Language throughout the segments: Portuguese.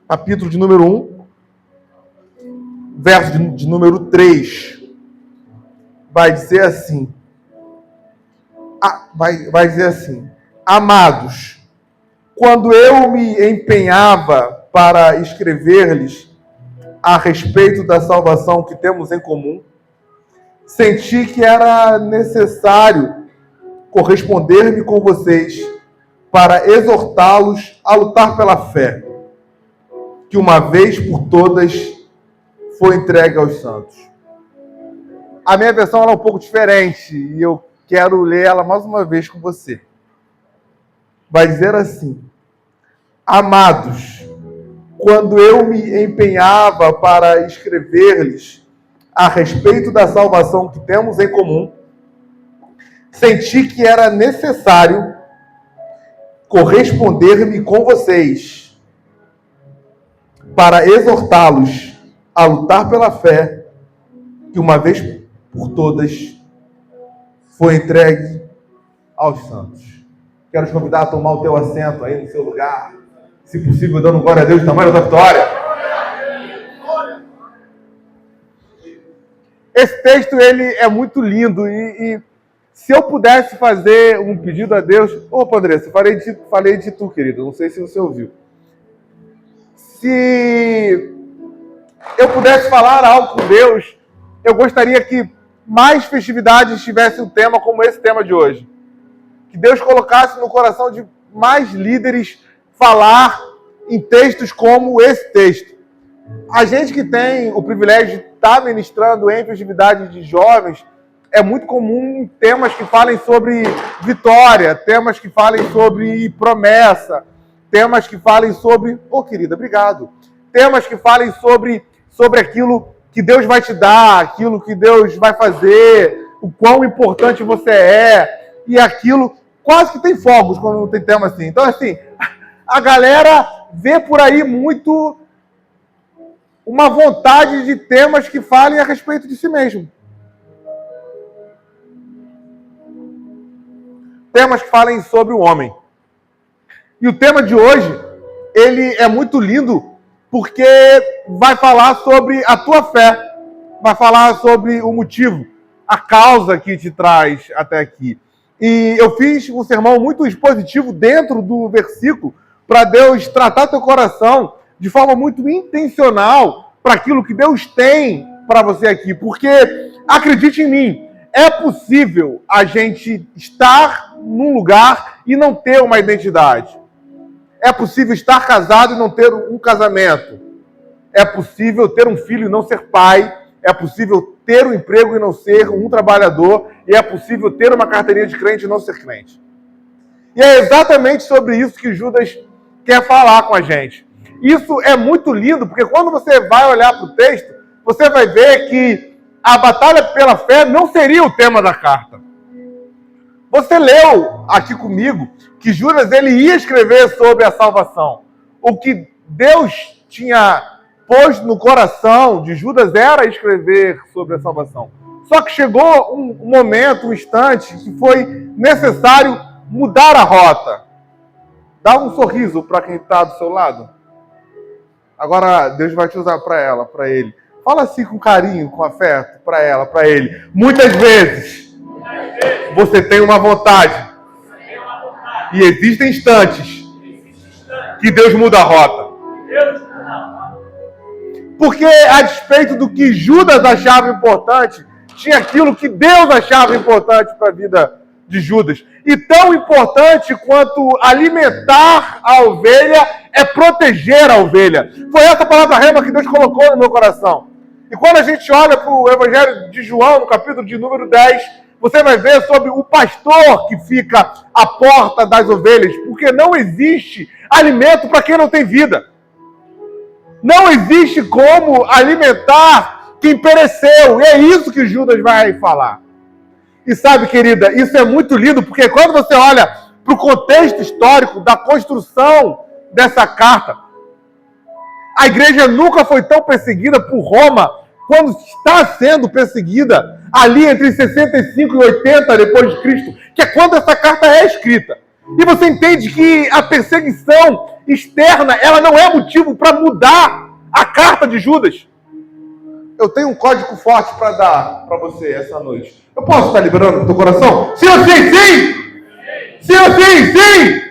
capítulo de número 1, verso de número 3, vai dizer assim, vai dizer assim: amados, quando eu me empenhava para escrever-lhes a respeito da salvação que temos em comum, senti que era necessário corresponder-me com vocês para exortá-los a lutar pela fé, que uma vez por todas foi entregue aos santos. A minha versão é um pouco diferente e eu quero ler ela mais uma vez com você. Vai dizer assim: amados, quando eu me empenhava para escrever-lhes a respeito da salvação que temos em comum, senti que era necessário corresponder-me com vocês para exortá-los a lutar pela fé que uma vez por todas foi entregue aos santos. Quero te convidar a tomar o teu assento aí no seu lugar, se possível dando glória a Deus, tamanho da vitória. Esse texto ele é muito lindo e se eu pudesse fazer um pedido a Deus... Opa, Andressa, falei de tu, querido, não sei se você ouviu. Se eu pudesse falar algo com Deus, eu gostaria que mais festividades tivessem um tema como esse tema de hoje. Que Deus colocasse no coração de mais líderes falar em textos como esse texto. A gente que tem o privilégio de estar ministrando em festividades de jovens, é muito comum temas que falem sobre vitória, temas que falem sobre promessa, temas que falem sobre... querida, obrigado. Temas que falem sobre aquilo que Deus vai te dar, aquilo que Deus vai fazer, o quão importante você é, e aquilo... Quase que tem fogos quando não tem tema assim. Então, assim, a galera vê por aí muito uma vontade de temas que falem a respeito de si mesmo. Temas que falem sobre o homem. E o tema de hoje, ele é muito lindo porque vai falar sobre a tua fé, vai falar sobre o motivo, a causa que te traz até aqui. E eu fiz um sermão muito expositivo dentro do versículo para Deus tratar teu coração de forma muito intencional para aquilo que Deus tem para você aqui. Porque, acredite em mim, é possível a gente estar num lugar e não ter uma identidade. É possível estar casado e não ter um casamento. É possível ter um filho e não ser pai. É possível ter um emprego e não ser um trabalhador. E é possível ter uma carteirinha de crente e não ser crente. E é exatamente sobre isso que Judas quer falar com a gente. Isso é muito lindo, porque quando você vai olhar para o texto, você vai ver que a batalha pela fé não seria o tema da carta. Você leu aqui comigo que Judas ele ia escrever sobre a salvação. O que Deus tinha posto no coração de Judas era escrever sobre a salvação. Só que chegou um momento, um instante, que foi necessário mudar a rota. Dá um sorriso para quem está do seu lado. Agora Deus vai te usar para ele. Fala assim com carinho, com afeto, para ela, para ele. Muitas vezes você tem uma vontade. E existem instantes que Deus muda a rota. Porque, a despeito do que Judas achava importante, tinha aquilo que Deus achava importante para a vida de Judas. E tão importante quanto alimentar a ovelha é proteger a ovelha. Foi essa palavra rema que Deus colocou no meu coração. E quando a gente olha para o Evangelho de João, no capítulo de número 10, você vai ver sobre o pastor que fica à porta das ovelhas, porque não existe alimento para quem não tem vida. Não existe como alimentar quem pereceu. E é isso que Judas vai falar. E sabe, querida, isso é muito lindo, porque quando você olha para o contexto histórico da construção dessa carta, a igreja nunca foi tão perseguida por Roma quando está sendo perseguida ali entre 65 e 80 depois de Cristo, que é quando essa carta é escrita. E você entende que a perseguição externa, ela não é motivo para mudar a carta de Judas. Eu tenho um código forte para dar para você essa noite. Eu posso estar liberando no teu coração? Sim ou sim? Sim! Sim ou sim? Sim!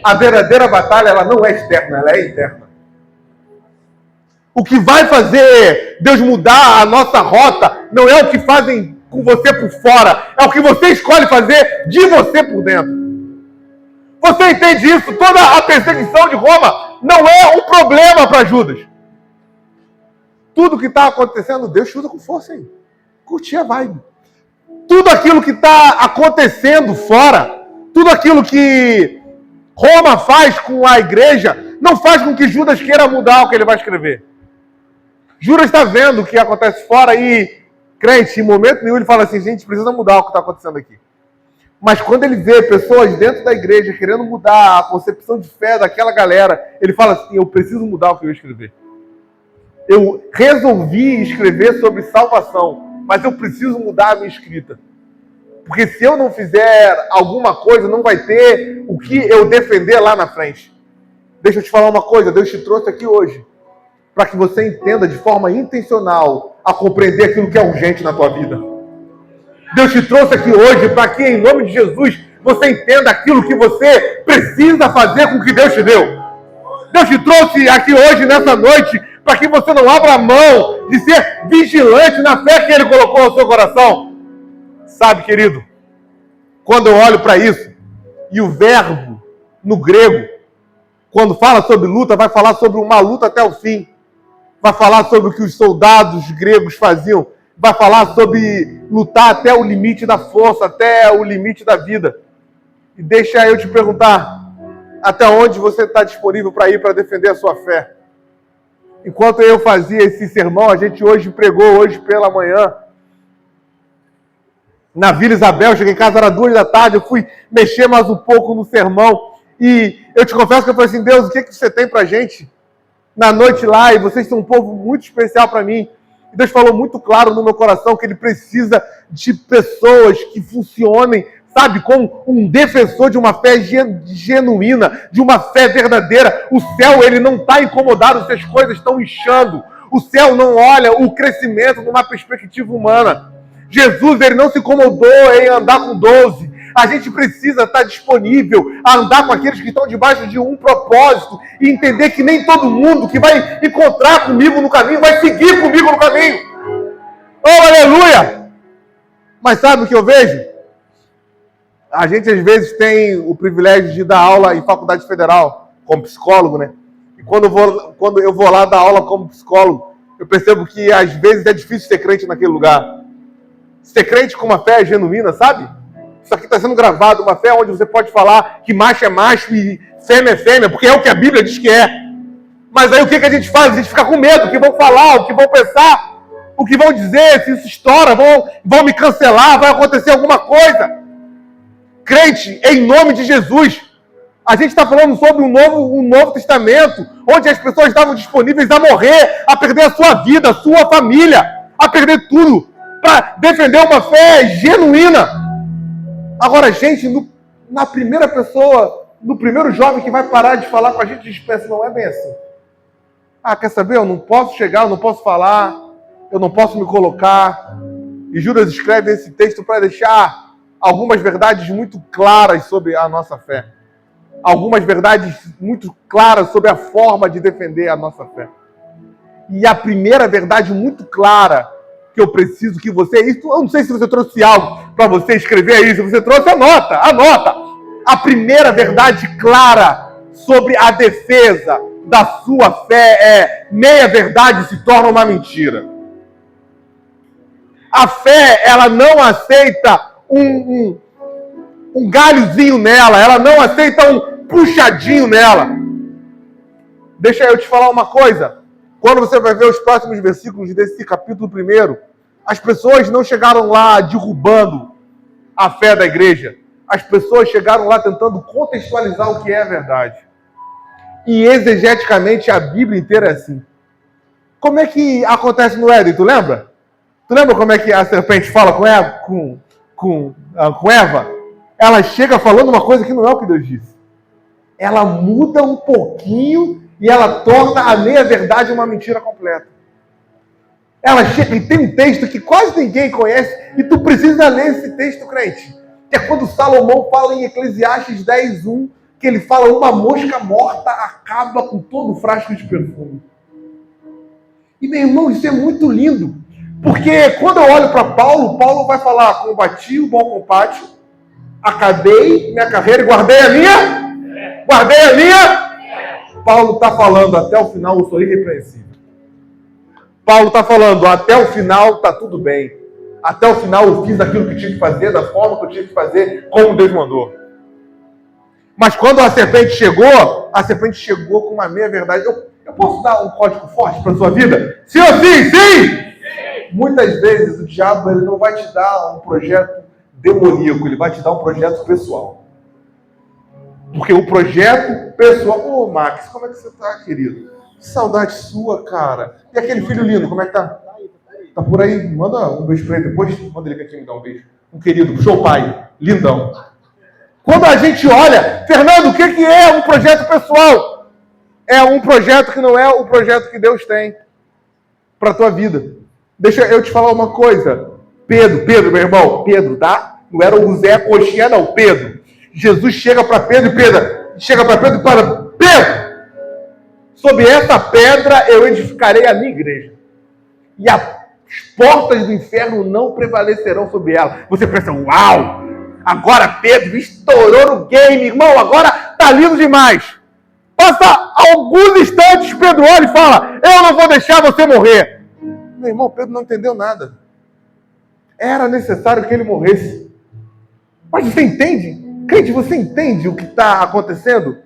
A verdadeira batalha, ela não é externa, ela é interna. O que vai fazer Deus mudar a nossa rota não é o que fazem com você por fora, é o que você escolhe fazer de você por dentro. Você entende isso? Toda a perseguição de Roma não é um problema para Judas. Tudo que está acontecendo, Deus chuta com força aí. Curtir a vibe. Tudo aquilo que está acontecendo fora, tudo aquilo que Roma faz com a igreja, não faz com que Judas queira mudar o que ele vai escrever. Judas está vendo o que acontece fora e, crente, em momento nenhum ele fala assim, gente, precisa mudar o que está acontecendo aqui. Mas quando ele vê pessoas dentro da igreja querendo mudar a concepção de fé daquela galera, ele fala assim, eu preciso mudar o que eu escrever. Eu resolvi escrever sobre salvação, mas eu preciso mudar a minha escrita. Porque se eu não fizer alguma coisa, não vai ter o que eu defender lá na frente. Deixa eu te falar uma coisa, Deus te trouxe aqui hoje para que você entenda de forma intencional a compreender aquilo que é urgente na tua vida. Deus te trouxe aqui hoje para que, em nome de Jesus, você entenda aquilo que você precisa fazer com o que Deus te deu. Deus te trouxe aqui hoje, nessa noite, para que você não abra mão de ser vigilante na fé que Ele colocou no seu coração. Sabe, querido, quando eu olho para isso, e o verbo no grego, quando fala sobre luta, vai falar sobre uma luta até o fim. Vai falar sobre o que os soldados gregos faziam. Vai falar sobre lutar até o limite da força, até o limite da vida. E deixa eu te perguntar, até onde você está disponível para ir para defender a sua fé? Enquanto eu fazia esse sermão, a gente hoje pregou, hoje pela manhã, na Vila Isabel, cheguei em casa, era 2 da tarde, eu fui mexer mais um pouco no sermão, e eu te confesso que eu falei assim, Deus, o que você tem pra gente na noite lá? E vocês são um povo muito especial para mim. E Deus falou muito claro no meu coração que Ele precisa de pessoas que funcionem, sabe, como um defensor de uma fé genuína, de uma fé verdadeira. O céu, ele não está incomodado se as coisas estão inchando. O céu não olha o crescimento numa perspectiva humana. Jesus, ele não se incomodou em andar com 12. A gente precisa estar disponível a andar com aqueles que estão debaixo de um propósito e entender que nem todo mundo que vai encontrar comigo no caminho vai seguir comigo no caminho. Oh, aleluia! Mas sabe o que eu vejo? A gente às vezes tem o privilégio de dar aula em faculdade federal, como psicólogo, né? E quando eu vou lá dar aula como psicólogo, eu percebo que às vezes é difícil ser crente naquele lugar. Ser crente com uma fé genuína, sabe? Isso aqui está sendo gravado, uma fé onde você pode falar que macho é macho e fêmea é fêmea, porque é o que a Bíblia diz que é. Mas aí o que a gente faz? A gente fica com medo, o que vão falar, o que vão pensar, o que vão dizer, se isso estoura, vão me cancelar, vai acontecer alguma coisa. Crente, em nome de Jesus, a gente está falando sobre um novo testamento, onde as pessoas estavam disponíveis a morrer, a perder a sua vida, a sua família, a perder tudo, para defender uma fé genuína. Agora, gente, na primeira pessoa, no primeiro jovem que vai parar de falar com a gente, a gente pensa, não é bem assim. Ah, quer saber? Eu não posso chegar, eu não posso falar, eu não posso me colocar. E Judas escreve esse texto para deixar algumas verdades muito claras sobre a nossa fé. Algumas verdades muito claras sobre a forma de defender a nossa fé. E a primeira verdade muito clara que eu preciso que você... Isso, eu não sei se você trouxe algo para você escrever aí. Se você trouxe, anota. A primeira verdade clara sobre a defesa da sua fé é: meia verdade se torna uma mentira. A fé, ela não aceita um galhozinho nela, ela não aceita um puxadinho nela. Deixa eu te falar uma coisa. Quando você vai ver os próximos versículos desse capítulo 1, as pessoas não chegaram lá derrubando a fé da igreja. As pessoas chegaram lá tentando contextualizar o que é a verdade. E exegeticamente a Bíblia inteira é assim. Como é que acontece no Éden? Tu lembra? Tu lembra como é que a serpente fala com Eva? ela chega falando uma coisa que não é o que Deus disse. Ela muda um pouquinho e ela torna a meia-verdade uma mentira completa. Ela chega e tem um texto que quase ninguém conhece e tu precisa ler esse texto, crente. Que é quando Salomão fala em Eclesiastes 10:1, que ele fala: uma mosca morta acaba com todo o frasco de perfume. E, meu irmão, isso é muito lindo. Porque quando eu olho para Paulo, Paulo vai falar: combati o bom combate, acabei minha carreira e guardei a minha. Paulo está falando: até o final eu sou irrepreensível. Paulo está falando: até o final está tudo bem. Até o final eu fiz aquilo que tinha que fazer, da forma que eu tinha que fazer, como Deus mandou. Mas quando a serpente chegou com uma meia-verdade. Eu posso dar um código forte para a sua vida? Sim ou sim? Sim! Muitas vezes o diabo ele não vai te dar um projeto demoníaco, ele vai te dar um projeto pessoal. Porque o projeto pessoal... Ô, Max, como é que você tá, querido? Que saudade sua, cara. E aquele filho lindo, como é que tá? Tá por aí? Manda um beijo pra ele depois. Manda ele aqui me dar um beijo. Um querido, show pai, lindão. Quando a gente olha, Fernando, o que é um projeto pessoal? É um projeto que não é o projeto que Deus tem para a tua vida. Deixa eu te falar uma coisa. Pedro, meu irmão, Pedro, tá? Não era o Zé Coxinha, não, Pedro. Jesus chega para Pedro e fala: Pedro, sobre essa pedra eu edificarei a minha igreja. E as portas do inferno não prevalecerão sobre ela. Você pensa: uau! Agora Pedro estourou no game, irmão, agora tá lindo demais. Passa alguns instantes, Pedro olha e fala: eu não vou deixar você morrer. Meu irmão, Pedro não entendeu nada. Era necessário que ele morresse. Mas você entende? Crente, você entende o que está acontecendo?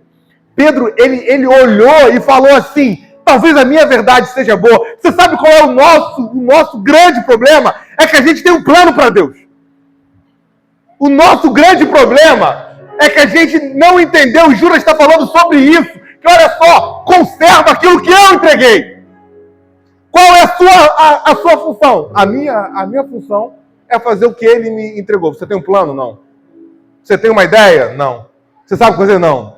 Pedro, ele olhou e falou assim: talvez a minha verdade seja boa. Você sabe qual é o nosso grande problema? É que a gente tem um plano para Deus. O nosso grande problema é que a gente não entendeu. O Juras está falando sobre isso. Que olha só, conserva aquilo que eu entreguei. Qual é a sua função? A minha função é fazer o que ele me entregou. Você tem um plano? Não. Você tem uma ideia? Não. Você sabe fazer? Não.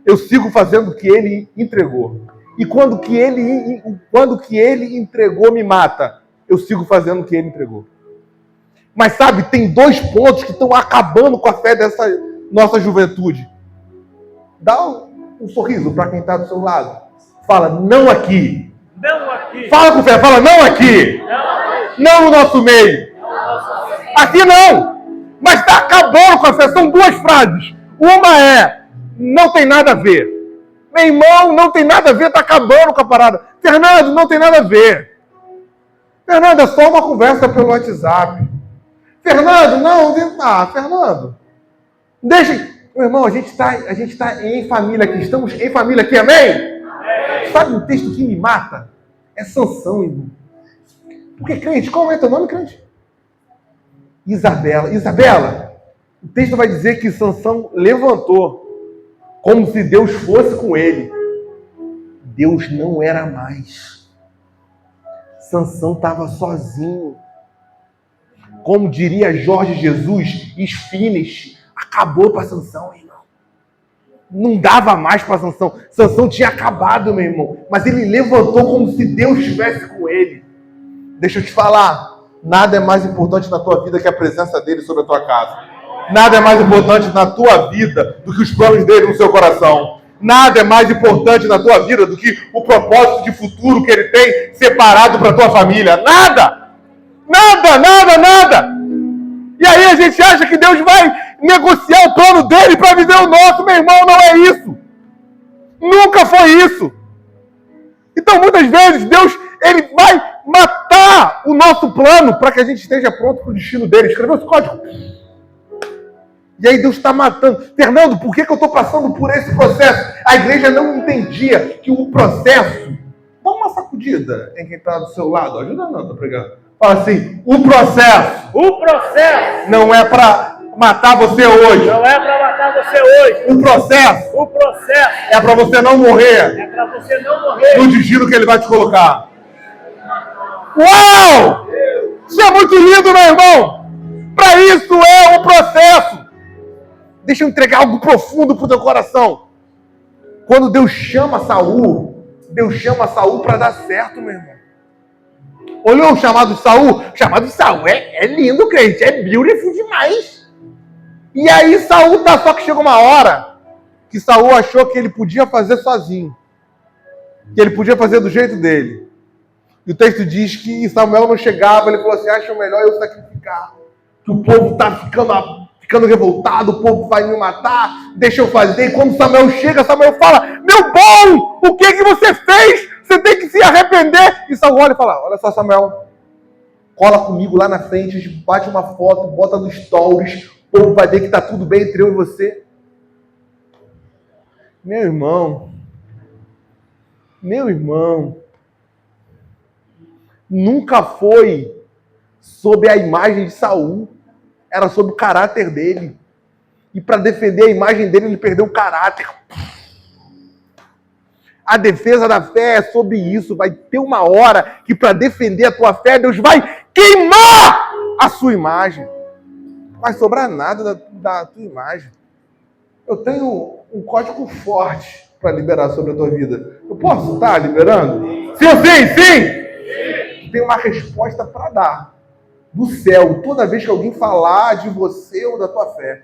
Eu sigo fazendo o que ele entregou. E quando que ele entregou me mata, eu sigo fazendo o que ele entregou. Mas sabe, tem 2 pontos que estão acabando com a fé dessa nossa juventude. Dá um sorriso para quem está do seu lado. Fala: não aqui. Não aqui. Fala com fé, fala: não aqui. Não no nosso meio. Aqui não. Mas está acabando com a fé. São 2 frases. Uma é: não tem nada a ver. Meu irmão, não tem nada a ver, está acabando com a parada. Fernando, não tem nada a ver. Fernando, é só uma conversa pelo WhatsApp. Fernando, não, Fernando, deixa. Meu irmão, a gente tá em família aqui, estamos em família aqui, amém? Sabe um texto que me mata? É Sansão, irmão. Porque, crente, qual é o teu nome, crente? Isabela, o texto vai dizer que Sansão levantou, como se Deus fosse com ele. Deus não era mais. Sansão estava sozinho. Como diria Jorge Jesus, finish, acabou para Sansão, irmão. Não dava mais para Sansão. Sansão tinha acabado, meu irmão. Mas ele levantou como se Deus estivesse com ele. Deixa eu te falar, nada é mais importante na tua vida que a presença dele sobre a tua casa. Nada é mais importante na tua vida do que os planos dele no seu coração. Nada é mais importante na tua vida do que o propósito de futuro que ele tem separado para a tua família. Nada! Nada! E aí a gente acha que Deus vai negociar o plano dele para viver o nosso. Meu irmão, não é isso. Nunca foi isso. Então, muitas vezes, Deus ele vai matar o nosso plano para que a gente esteja pronto para o destino dele. Escreveu esse código. E aí Deus está matando. Fernando, por que eu estou passando por esse processo? A igreja não entendia que o processo... Dá uma sacudida em quem está do seu lado. Ajuda não, estou pregando. Fala assim: o processo não é para matar você hoje. Não é para matar você hoje. O processo é para você não morrer. É para você não morrer no destino que ele vai te colocar. Uau! Isso é muito lindo, meu irmão. Para isso é o processo. Deixa eu entregar algo profundo para o teu coração. Quando Deus chama Saul para dar certo, meu irmão. Olhou o chamado de Saul? O chamado de Saul é lindo, crente. É beautiful demais. E aí Saul tá, só que chegou uma hora que Saul achou que ele podia fazer sozinho. Que ele podia fazer do jeito dele. E o texto diz que Samuel não chegava, ele falou assim, acho melhor eu sacrificar. Que o povo tá ficando revoltado, o povo vai me matar, deixa eu fazer. E quando Samuel chega, Samuel fala, meu bom, o que você fez? Você tem que se arrepender. E Saul olha e fala, olha só Samuel, cola comigo lá na frente, a gente bate uma foto, bota no stories, o povo vai ver que tá tudo bem entre eu e você. Meu irmão, nunca foi sobre a imagem de Saul, era sobre o caráter dele. E para defender a imagem dele, ele perdeu o caráter. A defesa da fé é sobre isso. Vai ter uma hora que para defender a tua fé, Deus vai queimar a sua imagem. Não vai sobrar nada da tua imagem. Eu tenho um código forte para liberar sobre a tua vida. Eu posso estar liberando? Sim ou sim? Sim! Tem uma resposta para dar do céu toda vez que alguém falar de você ou da tua fé.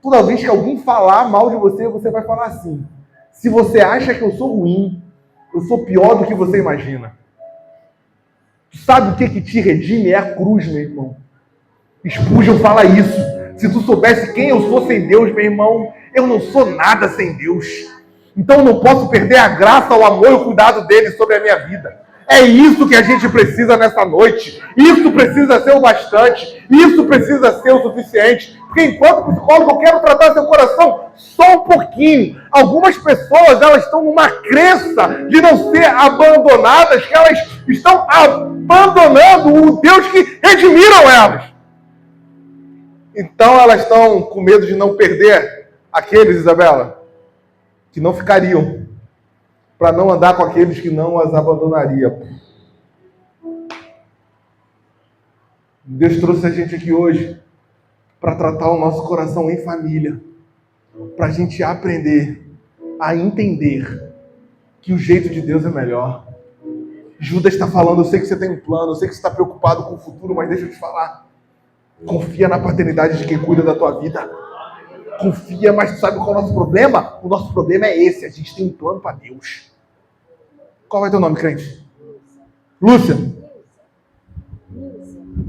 Toda vez que alguém falar mal de você, você vai falar assim. Se você acha que eu sou ruim, eu sou pior do que você imagina. Tu sabe o que te redime? É a cruz, meu irmão. Spurgeon fala isso. Se tu soubesse quem eu sou sem Deus, meu irmão, eu não sou nada sem Deus. Então eu não posso perder a graça, o amor e o cuidado dele sobre a minha vida. É isso que a gente precisa nessa noite. Isso precisa ser o bastante. Isso precisa ser o suficiente. Porque enquanto psicólogo eu quero tratar seu coração só um pouquinho. Algumas pessoas, elas estão numa crença de não ser abandonadas, que elas estão abandonando o Deus que redimiram elas. Então elas estão com medo de não perder aqueles, Isabela, que não ficariam, para não andar com aqueles que não as abandonariam. Deus trouxe a gente aqui hoje para tratar o nosso coração em família, para a gente aprender a entender que o jeito de Deus é melhor. Judas está falando, eu sei que você tem um plano, eu sei que você está preocupado com o futuro, mas deixa eu te falar. Confia na paternidade de quem cuida da tua vida. Confia, mas tu sabe qual é o nosso problema? O nosso problema é esse, a gente tem um plano para Deus. Qual vai teu nome, crente? Lúcia?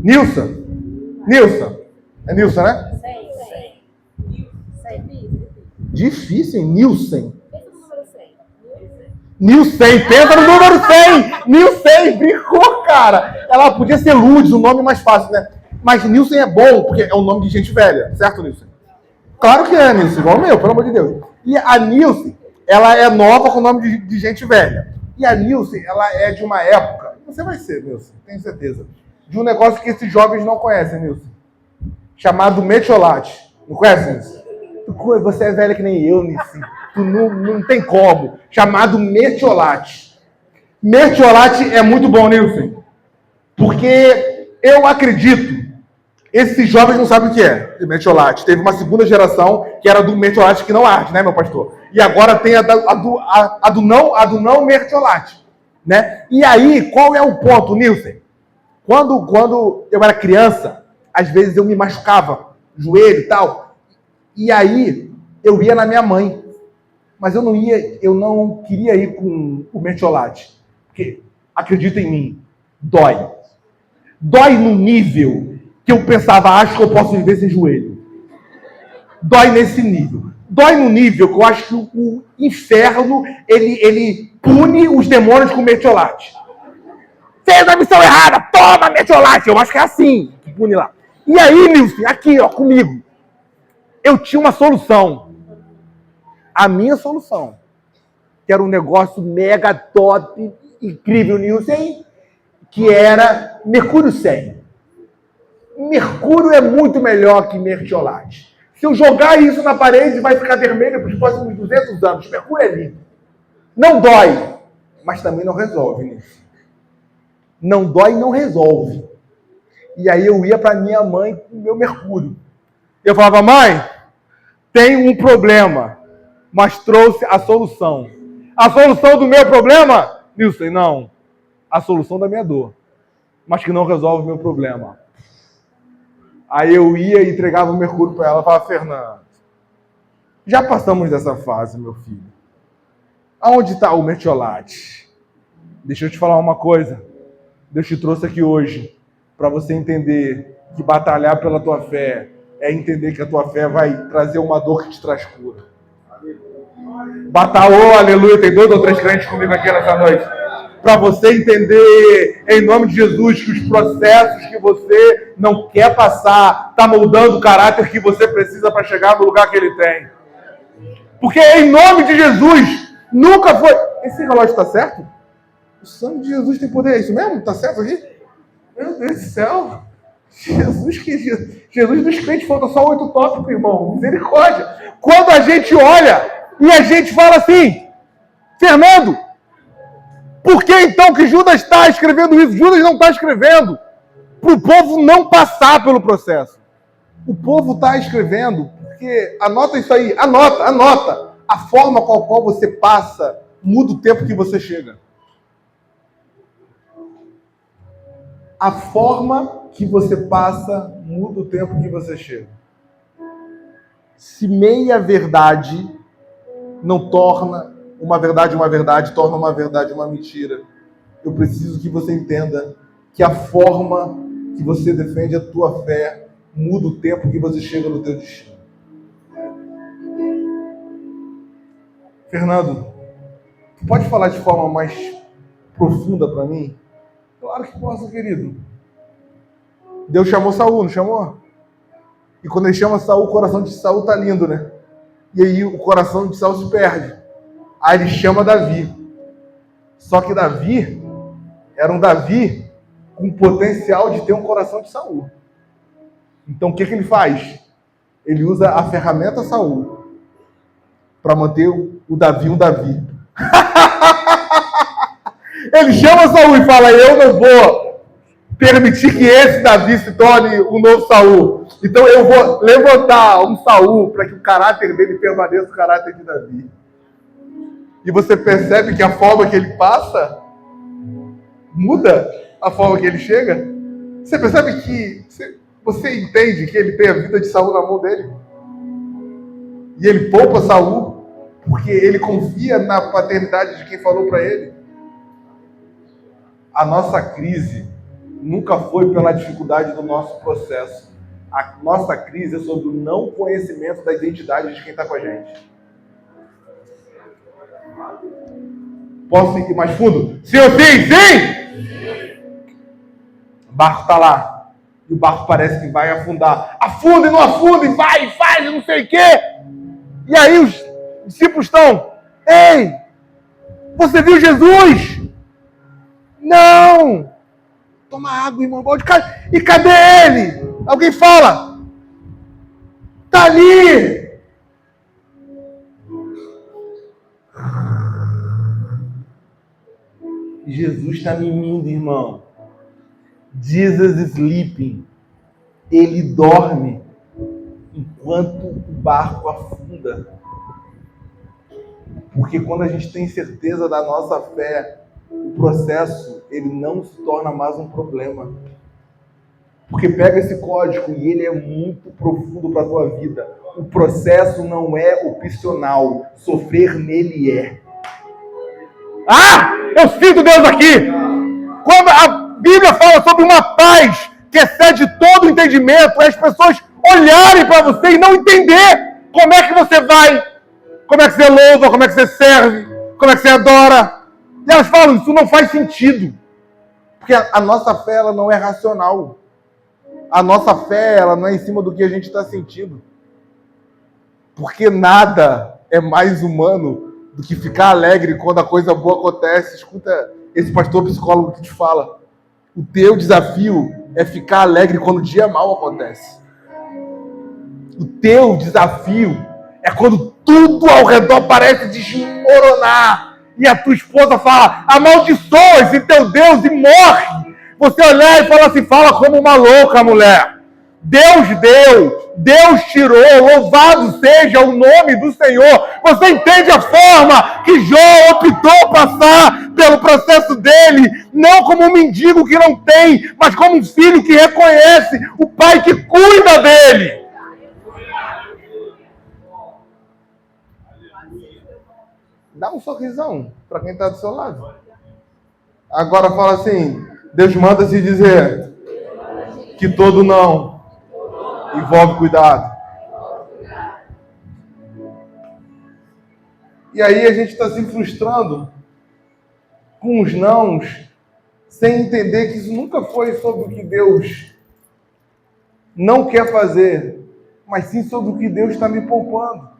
Nilson? Nilson? É Nilson, né? Difícil, hein? Nilson. Nilson, pensa no número 100. Nilson, brincou, cara. Ela podia ser Lourdes, o nome mais fácil, né? Mas Nilson é bom, porque é um nome de gente velha. Certo, Nilson? Claro que é, Nilson. Igual o meu, pelo amor de Deus. E a Nilson, ela é nova com o nome de gente velha. E a Nilson, ela é de uma época... Você vai ser, Nilson, tenho certeza. De um negócio que esses jovens não conhecem, Nilson. Chamado metiolate. Não conhece, Nilson? Você é velha que nem eu, Nilson. Tu não tem como. Chamado metiolate. Metiolate é muito bom, Nilson. Porque eu acredito, esses jovens não sabem o que é metiolate. Teve uma segunda geração que era do metiolate que não arde, né, meu pastor? E agora tem a do não metiolate, né? E aí, qual é o ponto, Nilson? Quando eu era criança, às vezes eu me machucava, joelho e tal, e aí eu ia na minha mãe, mas eu não queria ir com o metiolate, porque, acredita em mim, dói. Dói no nível que eu pensava, acho que eu posso viver sem joelho. Dói nesse nível. Dói no nível que eu acho que o inferno, ele pune os demônios com metiolate. Fez a missão errada, toma metiolate. Eu acho que é assim que pune lá. E aí, Nilson, aqui, ó, comigo. Eu tinha uma solução. A minha solução, que era um negócio mega top, incrível, Nilson, que era Mercúrio 100. Mercúrio é muito melhor que mertiolate. Se eu jogar isso na parede, vai ficar vermelho para os próximos 200 anos. Mercúrio é lindo. Não dói, mas também não resolve, né? Não dói e não resolve. E aí eu ia para minha mãe com o meu mercúrio. Eu falava, mãe, tem um problema, mas trouxe a solução. A solução do meu problema, Nilson, não. A solução da minha dor, mas que não resolve o meu problema. Aí eu ia e entregava o mercúrio para ela e falava, Fernando, já passamos dessa fase, meu filho. Aonde está o mertiolate? Deixa eu te falar uma coisa. Deus te trouxe aqui hoje para você entender que batalhar pela tua fé é entender que a tua fé vai trazer uma dor que te traz cura. Batalhou, aleluia, tem 2 ou 3 crentes comigo aqui nessa noite. Para você entender, em nome de Jesus, que os processos que você não quer passar está moldando o caráter que você precisa para chegar no lugar que ele tem. Porque em nome de Jesus, nunca foi... Esse relógio está certo? O sangue de Jesus tem poder, é isso mesmo? Está certo aqui? Meu Deus do céu! Jesus dos crentes, falta só 8 tópicos, irmão. Misericórdia! Quando a gente olha e a gente fala assim, Fernando, por que então que Judas está escrevendo isso? Judas não está escrevendo para o povo não passar pelo processo. O povo está escrevendo porque, anota isso aí, anota. A forma com a qual você passa muda o tempo que você chega. A forma que você passa muda o tempo que você chega. Se meia verdade não torna uma verdade, torna uma verdade uma mentira. Eu preciso que você entenda que a forma que você defende a tua fé muda o tempo que você chega no teu destino. Fernando, tu pode falar de forma mais profunda para mim? Claro que posso, querido. Deus chamou Saul, não chamou? E quando ele chama Saul, o coração de Saul tá lindo, né? E aí o coração de Saul se perde. Aí ele chama Davi. Só que Davi era um Davi com potencial de ter um coração de Saul. Então o que ele faz? Ele usa a ferramenta Saul para manter o Davi um Davi. Ele chama Saul e fala, eu não vou permitir que esse Davi se torne um novo Saul. Então eu vou levantar um Saul para que o caráter dele permaneça o caráter de Davi. E você percebe que a forma que ele passa muda a forma que ele chega? Você percebe que... Você entende que ele tem a vida de Saul na mão dele? E ele poupa Saul porque ele confia na paternidade de quem falou para ele? A nossa crise nunca foi pela dificuldade do nosso processo. A nossa crise é sobre o não conhecimento da identidade de quem está com a gente. Posso ir mais fundo? Sim ou sim? Sim! O barco está lá. E o barco parece que vai afundar. Afunda e não afunda, e vai, e faz, e não sei o quê. E aí os discípulos estão... Ei, você viu Jesus? Não! Toma água, irmão. E cadê ele? Alguém fala. Tá ali. Jesus está mimindo, irmão. Jesus is sleeping. Ele dorme enquanto o barco afunda. Porque quando a gente tem certeza da nossa fé, o processo, ele não se torna mais um problema. Porque pega esse código e ele é muito profundo para a tua vida. O processo não é opcional. Sofrer nele é. Ah! Eu sinto Deus aqui! Quando a Bíblia fala sobre uma paz que excede todo o entendimento, é as pessoas olharem para você e não entender como é que você vai, como é que você louva, como é que você serve, como é que você adora. E elas falam, isso não faz sentido. Porque a nossa fé, ela não é racional. A nossa fé, ela não é em cima do que a gente está sentindo. Porque nada é mais humano do que ficar alegre quando a coisa boa acontece. Escuta esse pastor psicólogo que te fala. O teu desafio é ficar alegre quando o dia mal acontece. O teu desafio é quando tudo ao redor parece desmoronar. E a tua esposa fala, amaldiçoa esse teu Deus e morre. Você olhar e fala assim, fala como uma louca, mulher. Deus deu, Deus tirou, louvado seja o nome do Senhor. Você entende a forma que Jó optou passar pelo processo dele, não como um mendigo que não tem, mas como um filho que reconhece o pai que cuida dele. Dá um sorrisão para quem está do seu lado. Agora fala assim, Deus manda se dizer que todo não envolve cuidado. E aí a gente está se frustrando com os nãos, sem entender que isso nunca foi sobre o que Deus não quer fazer, mas sim sobre o que Deus está me poupando.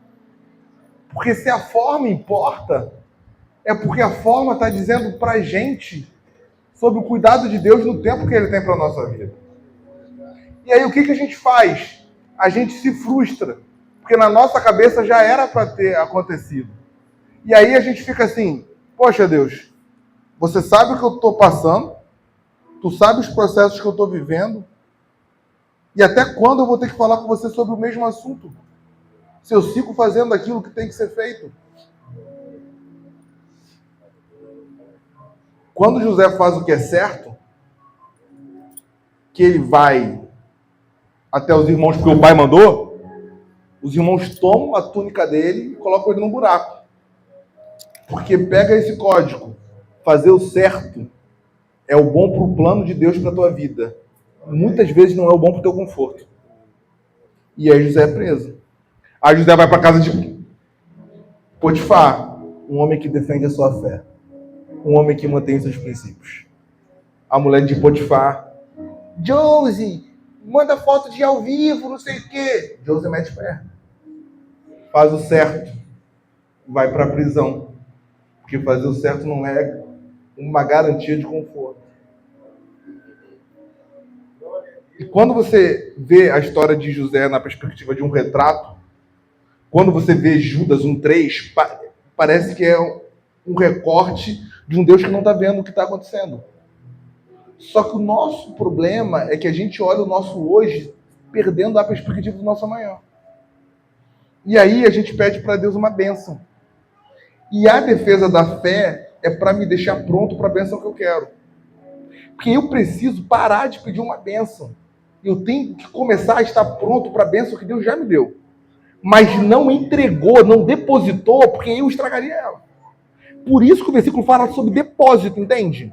Porque se a forma importa, é porque a forma está dizendo para a gente sobre o cuidado de Deus no tempo que Ele tem para a nossa vida. E aí o que a gente faz? A gente se frustra, porque na nossa cabeça já era para ter acontecido. E aí a gente fica assim, poxa Deus, você sabe o que eu estou passando, tu sabe os processos que eu estou vivendo, e até quando eu vou ter que falar com você sobre o mesmo assunto? Se eu sigo fazendo aquilo que tem que ser feito. Quando José faz o que é certo, que ele vai até os irmãos porque o pai mandou, os irmãos tomam a túnica dele e colocam ele num buraco. Porque pega esse código, fazer o certo é o bom para o plano de Deus para a tua vida. Muitas vezes não é o bom para o teu conforto. E aí José é preso. Aí José vai para a casa de Potifar, um homem que defende a sua fé. Um homem que mantém seus princípios. A mulher de Potifar, Josie, manda foto de ao vivo, não sei o quê. Josie mete pé. Faz o certo. Vai para a prisão. Porque fazer o certo não é uma garantia de conforto. E quando você vê a história de José na perspectiva de um retrato, quando você vê Judas 1:3, parece que é um recorte de um Deus que não está vendo o que está acontecendo. Só que o nosso problema é que a gente olha o nosso hoje perdendo a perspectiva do nosso amanhã. E aí a gente pede para Deus uma bênção. E a defesa da fé é para me deixar pronto para a bênção que eu quero. Porque eu preciso parar de pedir uma bênção. Eu tenho que começar a estar pronto para a bênção que Deus já me deu. Mas não entregou, não depositou, porque eu estragaria ela. Por isso que o versículo fala sobre depósito, entende?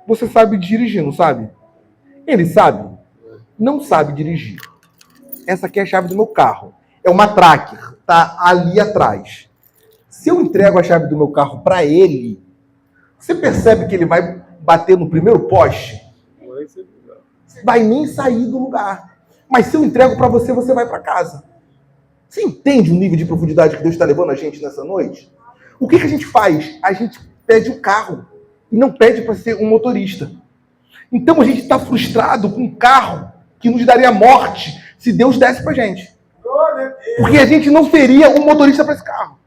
Você sabe dirigir, não sabe? Ele sabe? Não sabe dirigir. Essa aqui é a chave do meu carro. É uma tracker, tá ali atrás. Se eu entrego a chave do meu carro para ele, você percebe que ele vai bater no primeiro poste? Vai nem sair do lugar. Mas se eu entrego para você, você vai para casa. Você entende o nível de profundidade que Deus está levando a gente nessa noite? O que a gente faz? A gente pede o carro e não pede para ser um motorista. Então a gente está frustrado com um carro que nos daria morte se Deus desse para a gente. Porque a gente não seria um motorista para esse carro.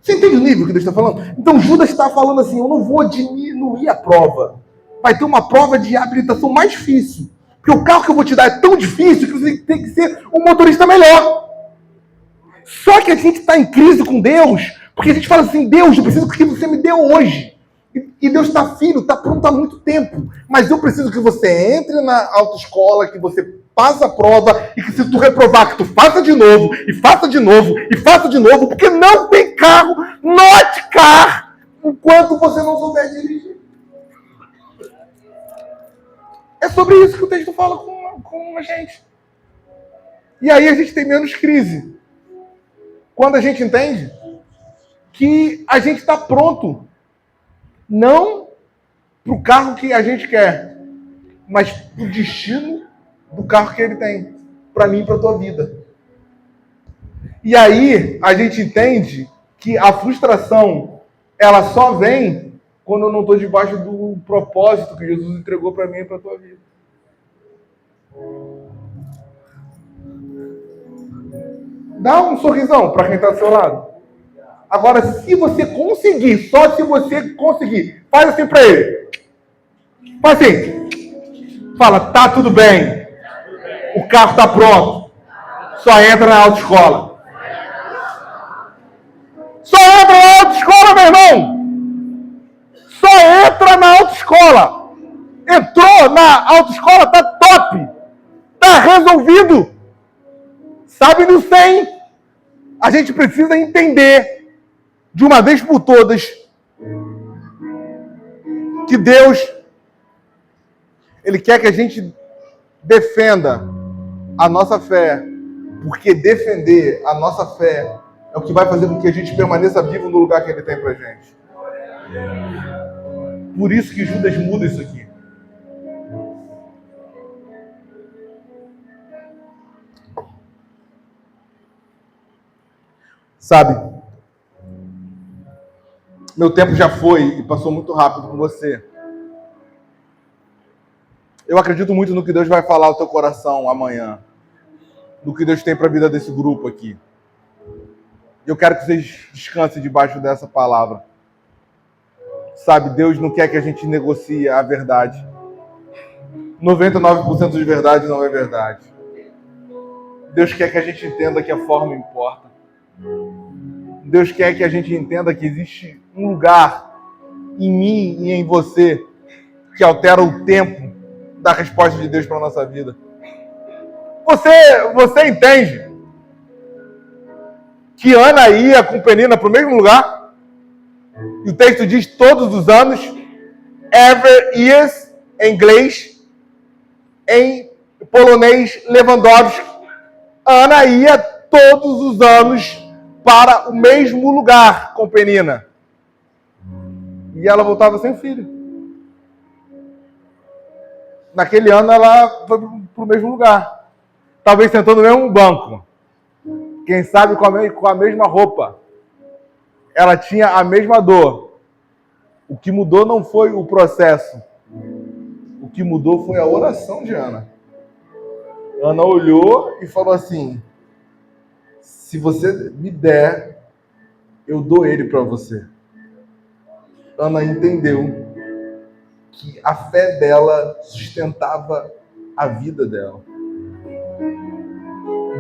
Você entende o nível que Deus está falando? Então Judas está falando assim, eu não vou diminuir a prova. Vai ter uma prova de habilitação mais difícil. Porque o carro que eu vou te dar é tão difícil que você tem que ser um motorista melhor. Só que a gente está em crise com Deus, porque a gente fala assim, Deus, eu preciso que você me deu hoje. E Deus está, filho, está pronto há muito tempo. Mas eu preciso que você entre na autoescola, que você passe a prova, e que se tu reprovar, que tu faça de novo, e faça de novo, e faça de novo, porque não tem carro, not car, enquanto você não souber dirigir. É sobre isso que o texto fala com a gente. E aí a gente tem menos crise. Quando a gente entende que a gente está pronto, não para o carro que a gente quer, mas para o destino do carro que ele tem, para mim e para a tua vida. E aí a gente entende que a frustração, ela só vem quando eu não estou debaixo do propósito que Jesus entregou para mim e para a tua vida. Dá um sorrisão para quem está do seu lado. Agora, se você conseguir, só se você conseguir, faz assim para ele. Faz assim. Fala, tá tudo bem. O carro está pronto. Só entra na autoescola. Só entra na autoescola, meu irmão. Só entra na autoescola. Entrou na autoescola, tá top. Tá resolvido. Sabe no 100. A gente precisa entender, de uma vez por todas, que Deus, Ele quer que a gente defenda a nossa fé, porque defender a nossa fé é o que vai fazer com que a gente permaneça vivo no lugar que Ele tem pra gente. Por isso que Judas muda isso aqui. Sabe, meu tempo já foi e passou muito rápido com você. Eu acredito muito no que Deus vai falar ao teu coração amanhã. No que Deus tem para a vida desse grupo aqui. Eu quero que vocês descansem debaixo dessa palavra. Sabe, Deus não quer que a gente negocie a verdade. 99% de verdade não é verdade. Deus quer que a gente entenda que a forma importa. Deus quer que a gente entenda que existe um lugar em mim e em você que altera o tempo da resposta de Deus para a nossa vida. Você entende que Ana ia com Penina para o mesmo lugar? E o texto diz todos os anos, every years, em inglês, em polonês, Lewandowski. Ana ia todos os anos para o mesmo lugar com Penina. E ela voltava sem filho. Naquele ano ela foi para o mesmo lugar. Talvez sentou no mesmo banco. Quem sabe com a mesma roupa. Ela tinha a mesma dor. O que mudou não foi o processo. O que mudou foi a oração de Ana. Ana olhou e falou assim: se você me der, eu dou ele para você. Ana entendeu que a fé dela sustentava a vida dela.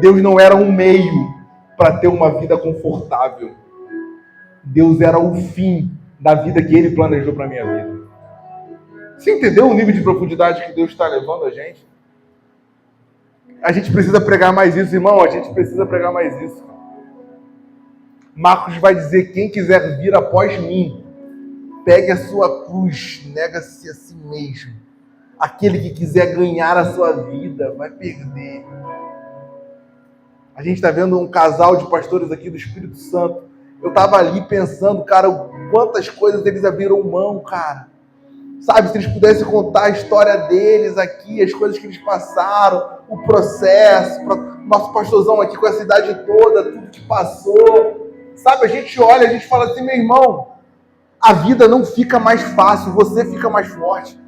Deus não era um meio para ter uma vida confortável. Deus era o fim da vida que Ele planejou para a minha vida. Você entendeu o nível de profundidade que Deus está levando a gente? A gente precisa pregar mais isso, irmão. A gente precisa pregar mais isso. Marcos vai dizer: quem quiser vir após mim, pegue a sua cruz, nega-se a si mesmo. Aquele que quiser ganhar a sua vida vai perder. A gente está vendo um casal de pastores aqui do Espírito Santo. Eu estava ali pensando, cara, quantas coisas eles abriram mão, cara. Sabe, se eles pudessem contar a história deles aqui, as coisas que eles passaram, o processo, nosso pastorzão aqui com essa idade toda, tudo que passou. Sabe, a gente olha, a gente fala assim: meu irmão, a vida não fica mais fácil, você fica mais forte.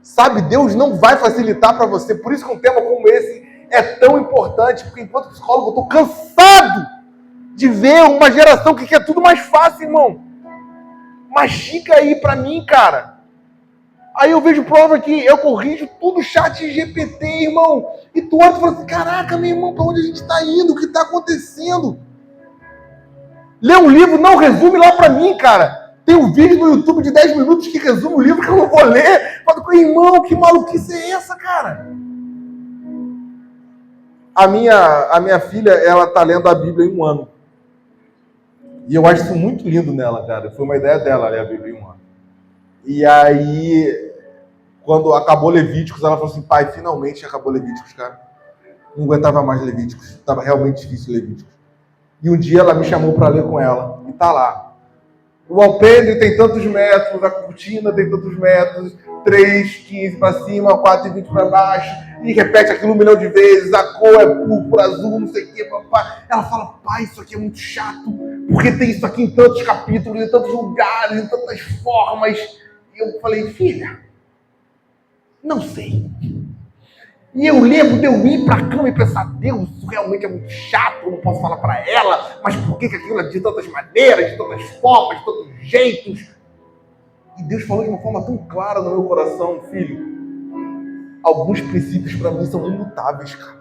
Sabe, Deus não vai facilitar para você. Por isso que um tema como esse é tão importante, porque enquanto psicólogo eu estou cansado de ver uma geração que quer tudo mais fácil, irmão. Mastiga aí para mim, cara. Aí eu vejo prova que eu corrijo tudo chat GPT, irmão. E tu olha e fala assim: caraca, meu irmão, para onde a gente está indo? O que está acontecendo? Lê um livro, não resume lá para mim, cara. Tem um vídeo no YouTube de 10 minutos que resume o livro que eu não vou ler. Fala, irmão, que maluquice é essa, cara? A minha filha, ela tá lendo a Bíblia em 1 ano. E eu acho isso muito lindo nela, cara. Foi uma ideia dela ler a Bíblia em 1 ano. E aí, quando acabou Levíticos, ela falou assim: pai, finalmente acabou Levíticos, cara. Não aguentava mais Levíticos. Estava realmente difícil Levíticos. E um dia ela me chamou para ler com ela. E tá lá. O alpendre tem tantos metros, a cortina tem tantos metros, 3,15 para cima, 4,20 para baixo, e repete aquilo 1 milhão de vezes, a cor é púrpura, azul, não sei o que, papai. Ela fala: pai, isso aqui é muito chato, porque tem isso aqui em tantos capítulos, em tantos lugares, em tantas formas. E eu falei: filha, não sei. E eu lembro de eu ir para a cama e pensar: Deus, isso realmente é muito chato, eu não posso falar para ela, mas por que aquilo é de tantas maneiras, de tantas formas, de tantos jeitos? E Deus falou de uma forma tão clara no meu coração: filho, alguns princípios para mim são imutáveis, cara.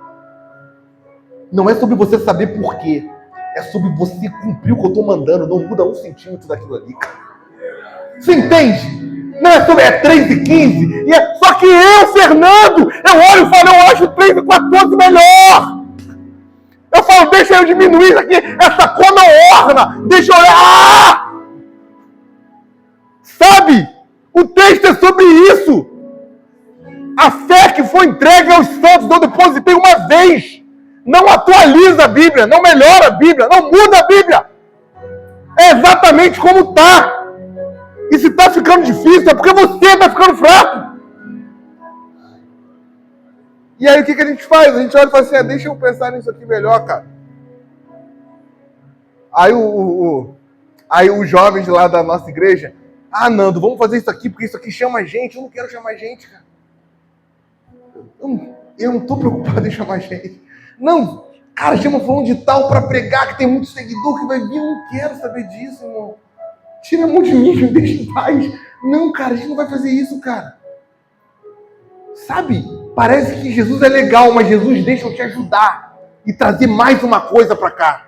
Não é sobre você saber por quê. É sobre você cumprir o que eu estou mandando. Não muda 1 centímetro daquilo ali, cara. Você entende? Não é sobre 3 e 15. Só que eu, Fernando, eu olho e falo, eu acho 3 e 14 melhor. Eu falo, deixa eu diminuir isso aqui, essa cor não orna. Deixa eu olhar. Sabe? O texto é sobre isso. A fé que foi entregue aos santos, eu depositei uma vez. Não atualiza a Bíblia, não melhora a Bíblia, não muda a Bíblia. É exatamente como está. E se está ficando difícil, é porque você está ficando fraco. E aí o que a gente faz? A gente olha e fala assim, deixa eu pensar nisso aqui melhor, cara. Aí os jovens lá da nossa igreja, Nando, vamos fazer isso aqui, porque isso aqui chama gente. Eu não quero chamar gente, cara. Eu não estou preocupado em chamar gente. Não, cara, chama fulano de tal para pregar, que tem muito seguidor que vai vir. Eu não quero saber disso, irmão. Tira a mão de mim, me deixa em paz. Não, cara, a gente não vai fazer isso, cara. Sabe, parece que Jesus é legal, mas Jesus deixa eu te ajudar e trazer mais uma coisa para cá.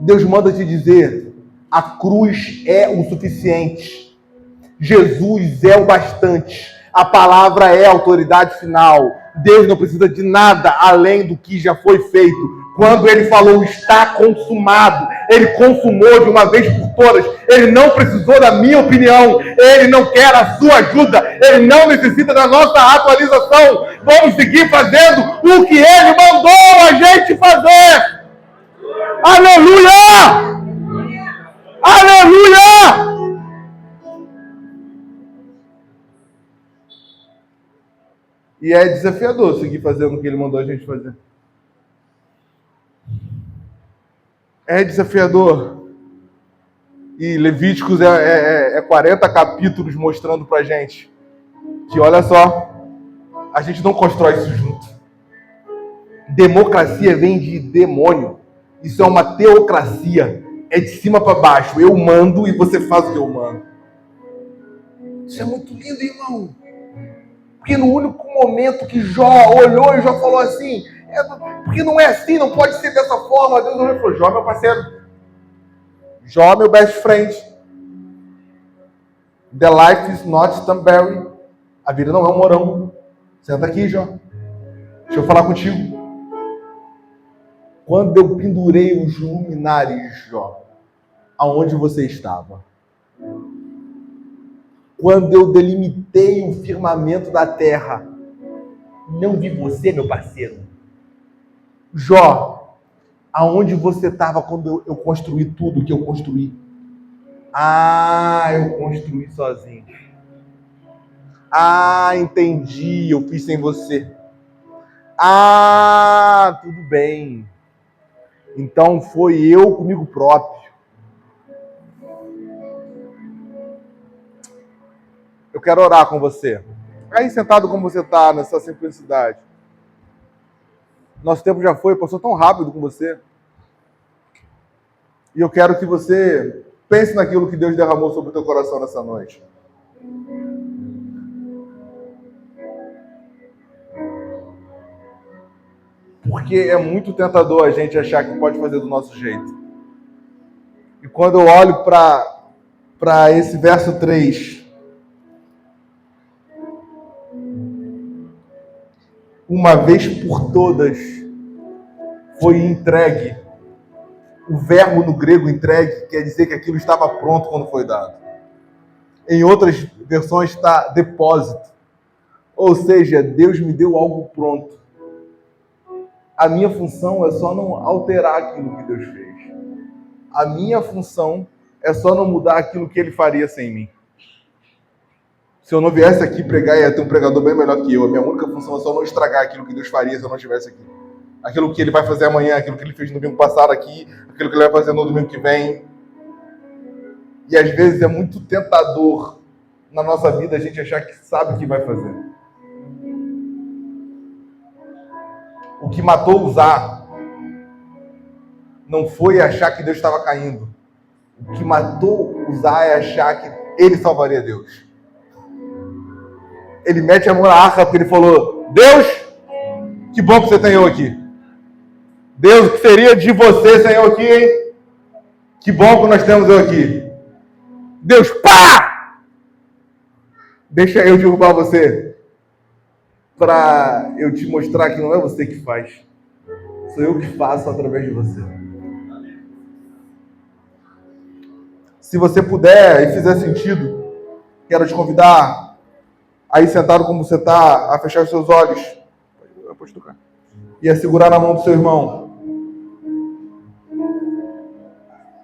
Deus manda te dizer, a cruz é o suficiente. Jesus é o bastante. A palavra é a autoridade final. Deus não precisa de nada além do que já foi feito. Quando ele falou, está consumado, ele consumou de uma vez por todas. Ele não precisou da minha opinião. Ele não quer a sua ajuda. Ele não necessita da nossa atualização. Vamos seguir fazendo o que ele mandou a gente fazer. Aleluia! Aleluia! E é desafiador seguir fazendo o que ele mandou a gente fazer. É desafiador. E Levíticos é 40 capítulos mostrando pra gente que, olha só, a gente não constrói isso junto. Democracia vem de demônio. Isso é uma teocracia. É de cima para baixo. Eu mando e você faz o que eu mando. Isso é muito lindo, irmão. Porque no único momento que Jó olhou e Jó falou assim, porque não é assim, não pode ser dessa forma. Deus olhou e falou, Jó, meu parceiro. Jó, meu best friend. The life is not Stanberry. A vida não é um morão. Senta aqui, Jó. Deixa eu falar contigo. Quando eu pendurei os luminares, Jó, aonde você estava? Quando eu delimitei o firmamento da terra, não vi você, meu parceiro. Jó, aonde você estava quando eu construí tudo que eu construí? Eu construí sozinho. Entendi, eu fiz sem você. Tudo bem. Então foi eu comigo próprio. Eu quero orar com você. Aí sentado como você está, nessa simplicidade. Nosso tempo já foi, passou tão rápido com você. E eu quero que você pense naquilo que Deus derramou sobre o teu coração nessa noite. Porque é muito tentador a gente achar que pode fazer do nosso jeito. E quando eu olho para esse verso 3, uma vez por todas foi entregue. O verbo no grego entregue quer dizer que aquilo estava pronto quando foi dado. Em outras versões está depósito. Ou seja, Deus me deu algo pronto. A minha função é só não alterar aquilo que Deus fez. A minha função é só não mudar aquilo que Ele faria sem mim. Se eu não viesse aqui pregar, ia ter um pregador bem melhor que eu. A minha única função é só não estragar aquilo que Deus faria se eu não estivesse aqui. Aquilo que Ele vai fazer amanhã, aquilo que Ele fez no domingo passado aqui, aquilo que Ele vai fazer no domingo que vem. E às vezes é muito tentador na nossa vida a gente achar que sabe o que vai fazer. O que matou Uzá não foi achar que Deus estava caindo. O que matou Uzá é achar que ele salvaria Deus. ele mete a mão na arca porque ele falou: Deus, que bom que você tem eu aqui. Deus, o que seria de você sem eu aqui, hein? Que bom que nós temos eu aqui. Deus, pá! Deixa eu derrubar você. Para eu te mostrar que não é você que faz. Sou eu que faço através de você. Se você puder e fizer sentido, quero te convidar a ir sentado como você está, a fechar os seus olhos. Pode tocar. E a segurar na mão do seu irmão.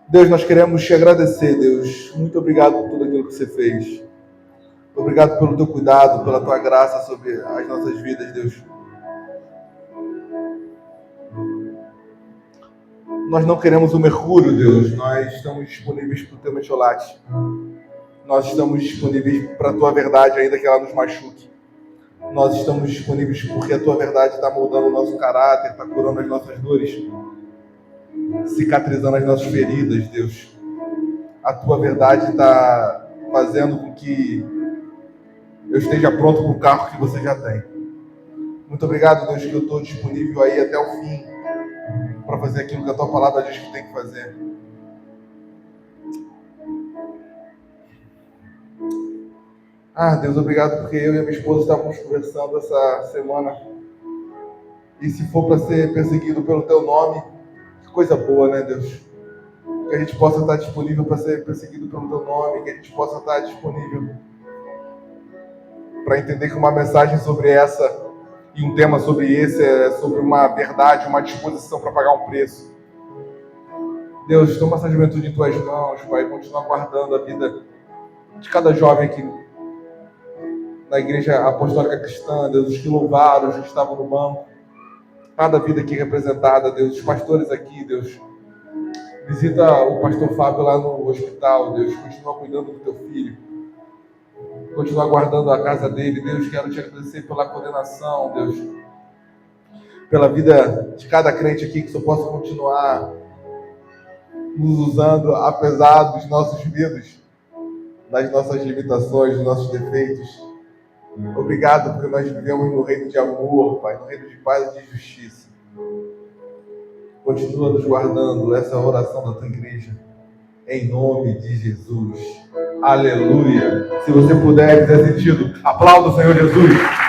Deus, nós queremos te agradecer, Deus. Muito obrigado por tudo aquilo que você fez. Obrigado pelo teu cuidado, pela tua graça sobre as nossas vidas, Deus. Nós não queremos o mercúrio, Deus. Nós estamos disponíveis para o teu metiolate. Nós estamos disponíveis para a tua verdade, ainda que ela nos machuque. Nós estamos disponíveis porque a tua verdade está moldando o nosso caráter, está curando as nossas dores, cicatrizando as nossas feridas, Deus. A tua verdade está fazendo com que eu esteja pronto para o carro que você já tem. Muito obrigado, Deus, que eu estou disponível aí até o fim para fazer aquilo que a tua palavra diz que tem que fazer. Deus, obrigado porque eu e a minha esposa estávamos conversando essa semana. E se for para ser perseguido pelo teu nome, que coisa boa, né, Deus? Que a gente possa estar disponível para ser perseguido pelo teu nome, que a gente possa estar disponível para entender que uma mensagem sobre essa e um tema sobre esse é sobre uma verdade, uma disposição para pagar um preço. Deus, toma essa juventude em tuas mãos, Pai, continua guardando a vida de cada jovem aqui na Igreja Apostólica Cristã, Deus, os que louvaram, os que estavam no banco, cada vida aqui representada, Deus, os pastores aqui, Deus, visita o pastor Fábio lá no hospital, Deus, continua cuidando do teu filho, continua guardando a casa dele, Deus, quero te agradecer pela coordenação, Deus, pela vida de cada crente aqui, que só possa continuar nos usando, apesar dos nossos medos, das nossas limitações, dos nossos defeitos. Obrigado porque nós vivemos no reino de amor, Pai, no reino de paz e de justiça. Continua nos guardando, essa é a oração da tua igreja, em nome de Jesus. Aleluia. Se você puder, fizer sentido, aplauda o Senhor Jesus.